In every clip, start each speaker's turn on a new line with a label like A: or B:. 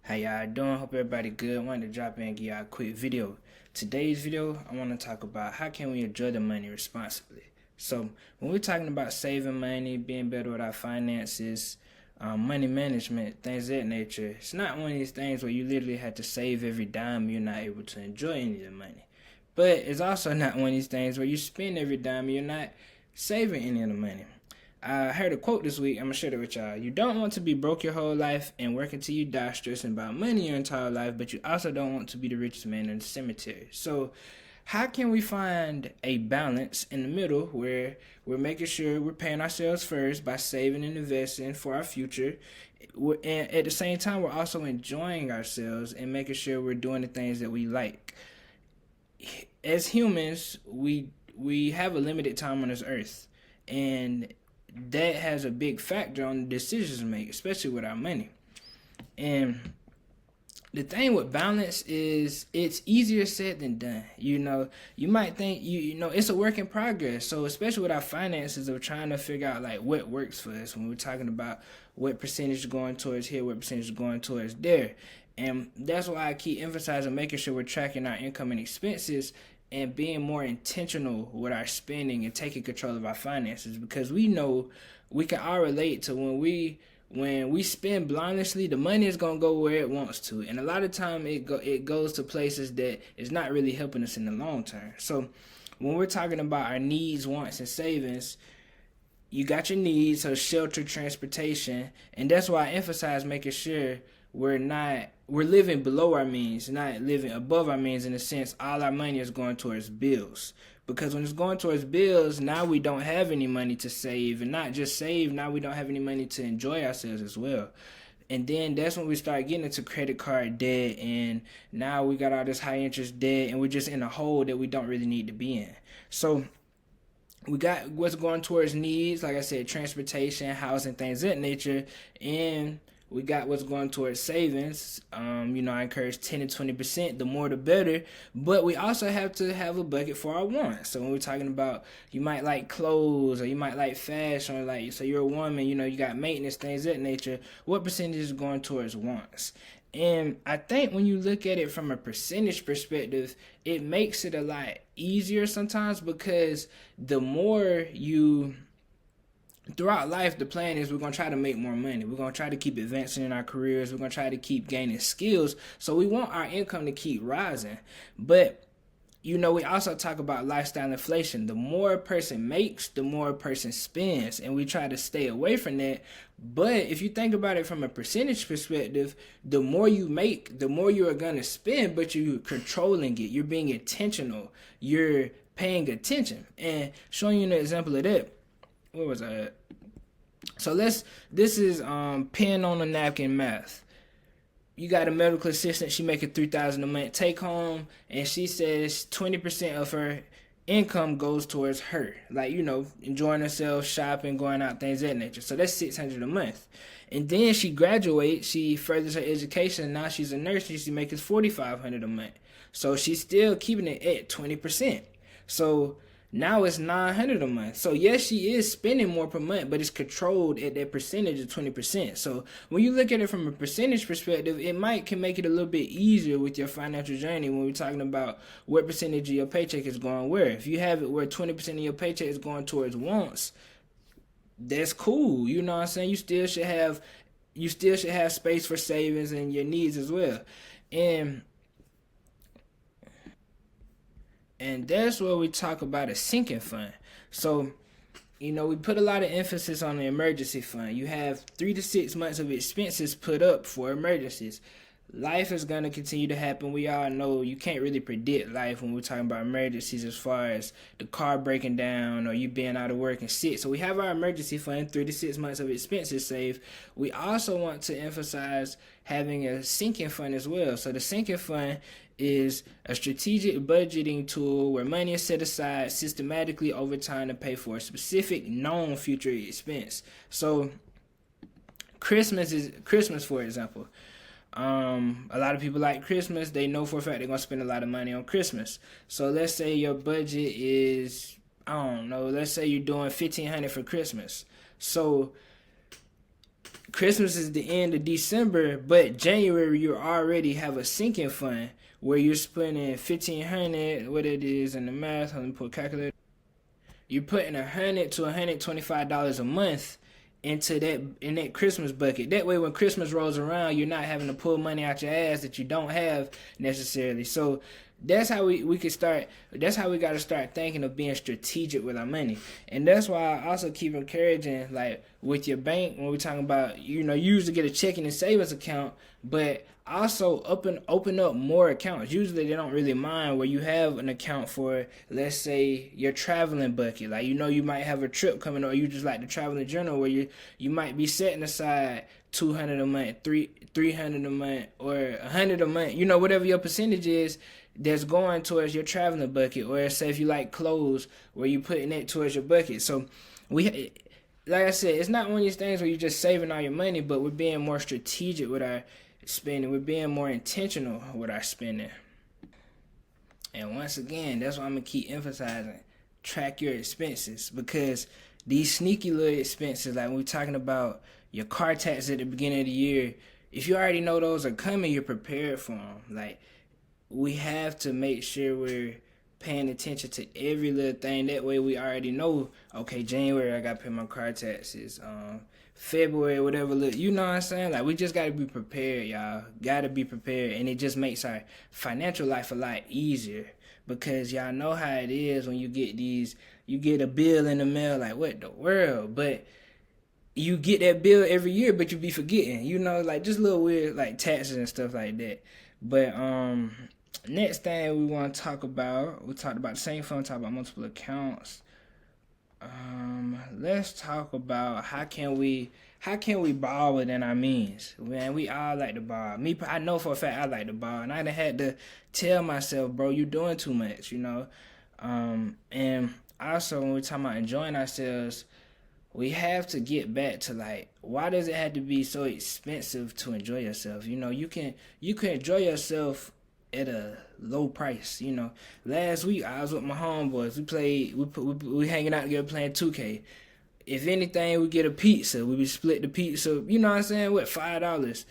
A: How y'all doing? Hope everybody good. I wanted to drop in and give y'all a quick video. Today's video, I want to talk about how can we enjoy the money responsibly. So when we're talking about saving money, being better with our finances, money management, things of that nature, it's not one of these things where you literally have to save every dime. You're not able to enjoy any of the money. But it's also not one of these things where you spend every dime and you're not saving any of the money. I heard a quote this week. I'm going to share it with y'all. You don't want to be broke your whole life and work until you die stressing about money your entire life, but you also don't want to be the richest man in the cemetery. So how can we find a balance in the middle where we're making sure we're paying ourselves first by saving and investing for our future, and at the same time we're also enjoying ourselves and making sure we're doing the things that we like? As humans, we have a limited time on this earth, and that has a big factor on the decisions we make, especially with our money. And the thing with balance is it's easier said than done. You might think it's a work in progress. So especially with our finances, of trying to figure out like what works for us when we're talking about what percentage is going towards here, what percentage is going towards there. And that's why I keep emphasizing making sure we're tracking our income and expenses and being more intentional with our spending and taking control of our finances, because we know we can all relate to when we spend blindly, the money is gonna go where it wants to, and a lot of time it goes to places that is not really helping us in the long term. So when we're talking about our needs, wants, and savings, you got your needs, so shelter, transportation, and that's why I emphasize making sure we're living below our means, not living above our means, in a sense. All our money is going towards bills, because when it's going towards bills, now we don't have any money to save, and not just save, now we don't have any money to enjoy ourselves as well. And then that's when we start getting into credit card debt, and now we got all this high interest debt, and we're just in a hole that we don't really need to be in. So we got what's going towards needs, like I said, transportation, housing, things of that nature, and we got what's going towards savings. I encourage 10 to 20%. The more the better. But we also have to have a bucket for our wants. So when we're talking about, you might like clothes, or you might like fashion, or like, so you're a woman, you got maintenance, things of that nature. What percentage is going towards wants? And I think when you look at it from a percentage perspective, it makes it a lot easier sometimes, because the more throughout life, the plan is we're going to try to make more money. We're going to try to keep advancing in our careers. We're going to try to keep gaining skills. So we want our income to keep rising. But, we also talk about lifestyle inflation. The more a person makes, the more a person spends. And we try to stay away from that. But if you think about it from a percentage perspective, the more you make, the more you are going to spend, but you're controlling it. You're being intentional. You're paying attention. And showing you an example of that. Where was I at? So this is pen on a napkin math. You got a medical assistant, she making $3,000 a month take home, and she says 20% of her income goes towards her, like, enjoying herself, shopping, going out, things of that nature. So that's $600 a month. And then she graduates, she furthers her education, and now she's a nurse, and she makes $4,500 a month. So she's still keeping it at 20%. So now it's $900 a month. So yes, she is spending more per month, but it's controlled at that percentage of 20%. So when you look at it from a percentage perspective, it can make it a little bit easier with your financial journey when we're talking about what percentage of your paycheck is going where. If you have it where 20% of your paycheck is going towards wants, that's cool. You know what I'm saying? You still should have space for savings and your needs as well. And that's where we talk about a sinking fund. So, we put a lot of emphasis on the emergency fund. You have 3 to 6 months of expenses put up for emergencies. Life is going to continue to happen. We all know you can't really predict life when we're talking about emergencies, as far as the car breaking down or you being out of work and sick. So we have our emergency fund, 3 to 6 months of expenses saved. We also want to emphasize having a sinking fund as well. So the sinking fund is a strategic budgeting tool where money is set aside systematically over time to pay for a specific known future expense. So Christmas, for example. A lot of people like Christmas. They know for a fact they're going to spend a lot of money on Christmas. So let's say your budget is, let's say you're doing $1,500 for Christmas. So Christmas is the end of December, but January you already have a sinking fund where you're spending 1,500, what it is in the math. Let me put a calculator. You're putting $100 to $125 a month into that Christmas bucket. That way, when Christmas rolls around, you're not having to pull money out your ass that you don't have necessarily. So that's how we could start. That's how we got to start thinking of being strategic with our money. And that's why I also keep encouraging, like with your bank, when we're talking about, you usually get a checking and savings account, but also open up more accounts. Usually they don't really mind where you have an account for, let's say, your traveling bucket. Like, you might have a trip coming, or you just like to travel in general, where you might be setting aside $200 a month, $300 a month, or $100 a month. Whatever your percentage is, that's going towards your traveling bucket. Or say if you like clothes, where you putting it towards your bucket. So like I said, it's not one of these things where you're just saving all your money, but we're being more strategic with our spending. We're being more intentional with our spending. And once again, that's why I'm gonna keep emphasizing, track your expenses, because these sneaky little expenses, like when we're talking about your car tax at the beginning of the year, if you already know those are coming, you're prepared for them. Like, we have to make sure we're paying attention to every little thing. That way we already know, okay, January I gotta pay my car taxes, February, whatever, you know what I'm saying? Like, we just gotta be prepared, y'all. Gotta be prepared. And it just makes our financial life a lot easier, because y'all know how it is when you get a bill in the mail, like, what the world? But you get that bill every year, but you be forgetting, like just little weird, like taxes and stuff like that. But next thing we want to talk about, we talked about the same fund, talk about multiple accounts. Let's talk about how can we borrow within our means. Man, we all like to borrow. I know for a fact I like to borrow, and I done had to tell myself, bro, you doing too much, And also, when we're talking about enjoying ourselves, we have to get back to, like, why does it have to be so expensive to enjoy yourself? You can enjoy yourself at a low price. Last week I was with my homeboys. We hanging out together playing 2K. If anything, we get a pizza. We would split the pizza. You know what I'm saying? What, $5?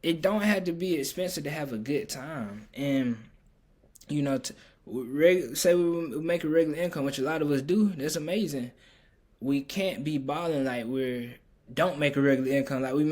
A: It don't have to be expensive to have a good time. And say we make a regular income, which a lot of us do. That's amazing. We can't be balling like don't make a regular income. Like, we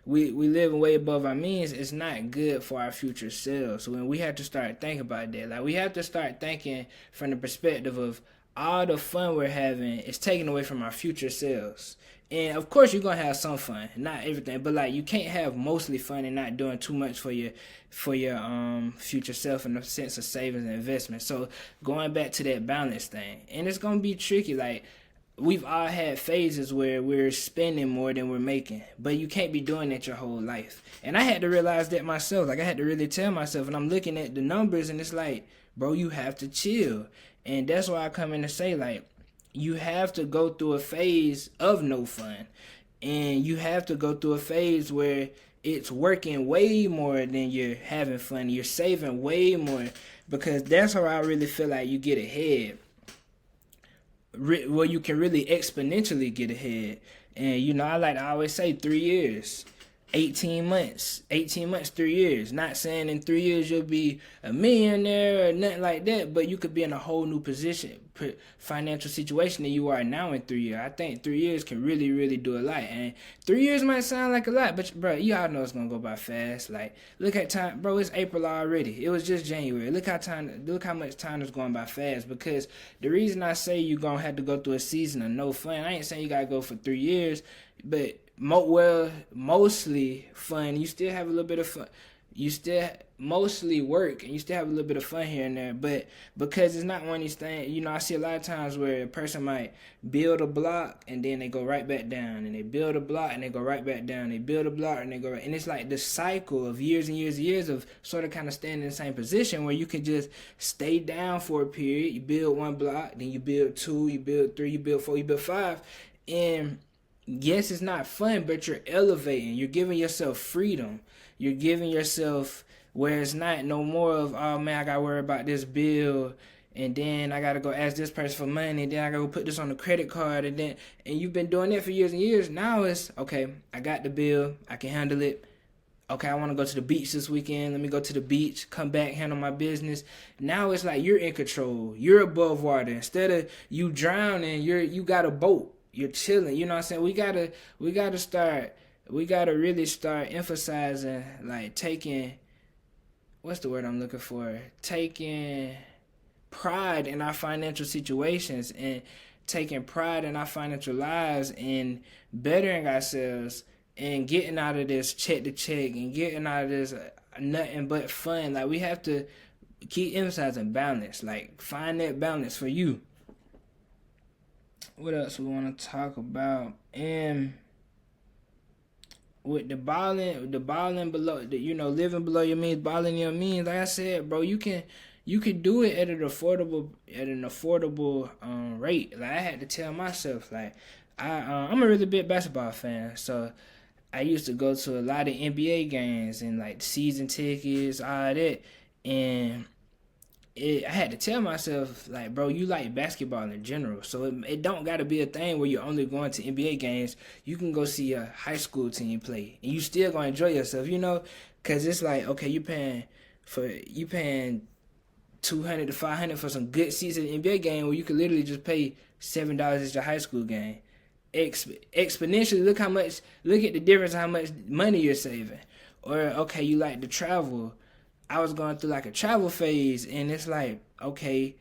A: live way above our means. It's not good for our future selves. So when we have to start thinking about that, like, we have to start thinking from the perspective of all the fun we're having is taken away from our future selves. And of course you're gonna have some fun, not everything, but like, you can't have mostly fun and not doing too much for your future self in the sense of savings and investment. So going back to that balance thing, and it's gonna be tricky. Like, we've all had phases where we're spending more than we're making, but you can't be doing that your whole life. And I had to realize that myself. Like, I had to really tell myself, and I'm looking at the numbers, and it's like, bro, you have to chill. And that's why I come in to say, like, you have to go through a phase of no fun, and you have to go through a phase where it's working way more than you're having fun. You're saving way more, because that's how I really feel like you get ahead. Well, you can really exponentially get ahead. And I like to always say 3 years, 18 months, 3 years. Not saying in 3 years you'll be a millionaire or nothing like that, but you could be in a whole new position, financial situation than you are now in 3 years. I think 3 years can really, really do a lot. And 3 years might sound like a lot, but bro, you all know it's gonna go by fast. Like, look at time, bro. It's April already. It was just January. Look how much time is going by fast. Because the reason I say you're gonna have to go through a season of no fun, I ain't saying you gotta go for 3 years, but mostly fun. You still have a little bit of fun. You still mostly work, and you still have a little bit of fun here and there. But because it's not one of these things, I see a lot of times where a person might build a block and then they go right back down, and they build a block and they go right back down. They build a block and they go right, and it's like the cycle of years and years and years of sort of kind of staying in the same position, where you can just stay down for a period. You build one block, then you build two, you build three, you build four, you build five, and yes, it's not fun, but you're elevating. You're giving yourself freedom. You're giving yourself where it's not no more of, oh man, I gotta worry about this bill. and then I gotta go ask this person for money, and then I gotta go put this on the credit card, and you've been doing that for years and years. Now it's okay, I got the bill, I can handle it. Okay, I want to go to the beach this weekend. Let me go to the beach, come back, handle my business. Now it's like you're in control. You're above water. Instead of you drowning, you got a boat. You're chilling. You know what I'm saying? We gotta really start emphasizing, like, taking, what's the word I'm looking for? Taking pride in our financial situations and taking pride in our financial lives and bettering ourselves and getting out of this check to check and getting out of this nothing but fun. Like, we have to keep emphasizing balance. Like, find that balance for you. What else we want to talk about? And with the balling below, living below your means, balling your means. Like I said, bro, you can do it at an affordable rate. Like, I had to tell myself, like, I'm a really big basketball fan, so I used to go to a lot of NBA games and, like, season tickets, all that, and I had to tell myself, like, bro, you like basketball in general, so it don't got to be a thing where you're only going to NBA games. You can go see a high school team play, and you still gonna enjoy yourself, because it's like, okay, you paying $200 to $500 for some good seats at the NBA game, where you could literally just pay $7 at your high school game. Exponentially, look at the difference of how much money you're saving. Or, okay, you like to travel. I was going through, like, a travel phase, and it's like, okay,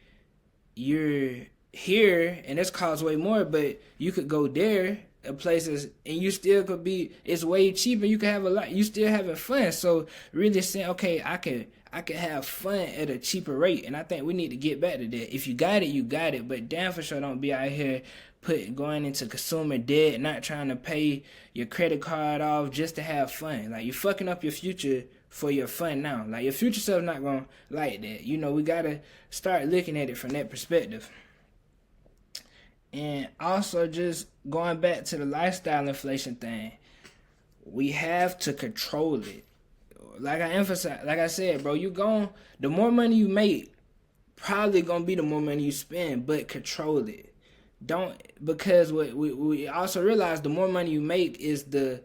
A: you're here and this costs way more, but you could go there places and you still could be, it's way cheaper. You could have a lot, you still having fun. So really saying, okay, I could have fun at a cheaper rate, and I think we need to get back to that. If you got it, you got it, but damn for sure don't be out here going into consumer debt, not trying to pay your credit card off just to have fun. Like, you're fucking up your future for your fun now. Like, your future self not gonna like that. We gotta start looking at it from that perspective. And also, just going back to the lifestyle inflation thing, we have to control it. Like I said, bro, the more money you make, probably gonna be the more money you spend, but control it. Because what we also realize, the more money you make is the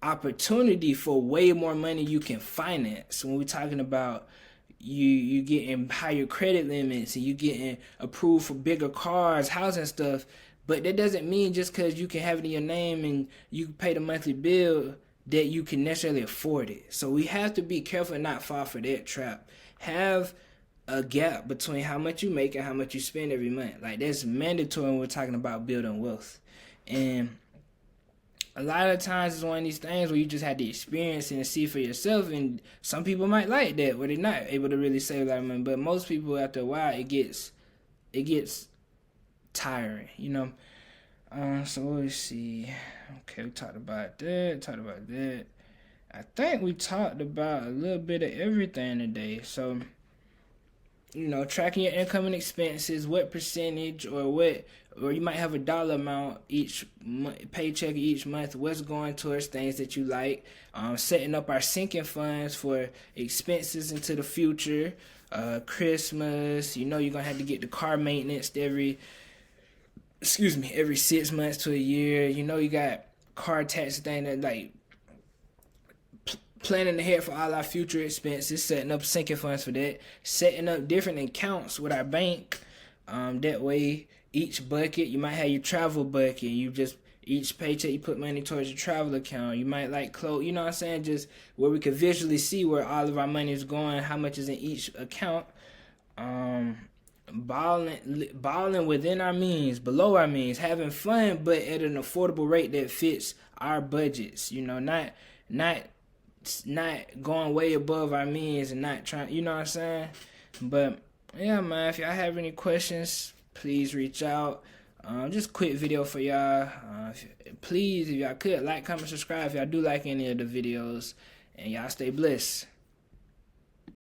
A: opportunity for way more money you can finance. When we're talking about you getting higher credit limits and you getting approved for bigger cars, housing stuff, but that doesn't mean just because you can have it in your name and you pay the monthly bill that you can necessarily afford it. So we have to be careful and not fall for that trap. Have a gap between how much you make and how much you spend every month. Like, that's mandatory when we're talking about building wealth. And a lot of times it's one of these things where you just have to experience it and see for yourself, and some people might like that where they're not able to really save a lot of money, but most people, after a while, it gets tiring, so let's see. Okay, we talked about that. I think we talked about a little bit of everything today. So, tracking your income and expenses, what percentage or you might have a dollar amount each paycheck each month, what's going towards things that you like, setting up our sinking funds for expenses into the future, Christmas, you're going to have to get the car maintenance every 6 months to a year. You got car tax thing that, like, planning ahead for all our future expenses, setting up sinking funds for that, setting up different accounts with our bank. That way, each bucket, you might have your travel bucket. Each paycheck, you put money towards your travel account. You might like clothes, you know what I'm saying? Just where we could visually see where all of our money is going, how much is in each account. Balling within our means, below our means, having fun, but at an affordable rate that fits our budgets. Not going way above our means and not trying, you know what I'm saying? But yeah, man, if y'all have any questions, please reach out. Just quick video for y'all. Please, if y'all could, like, comment, subscribe if y'all do like any of the videos, and y'all stay blessed.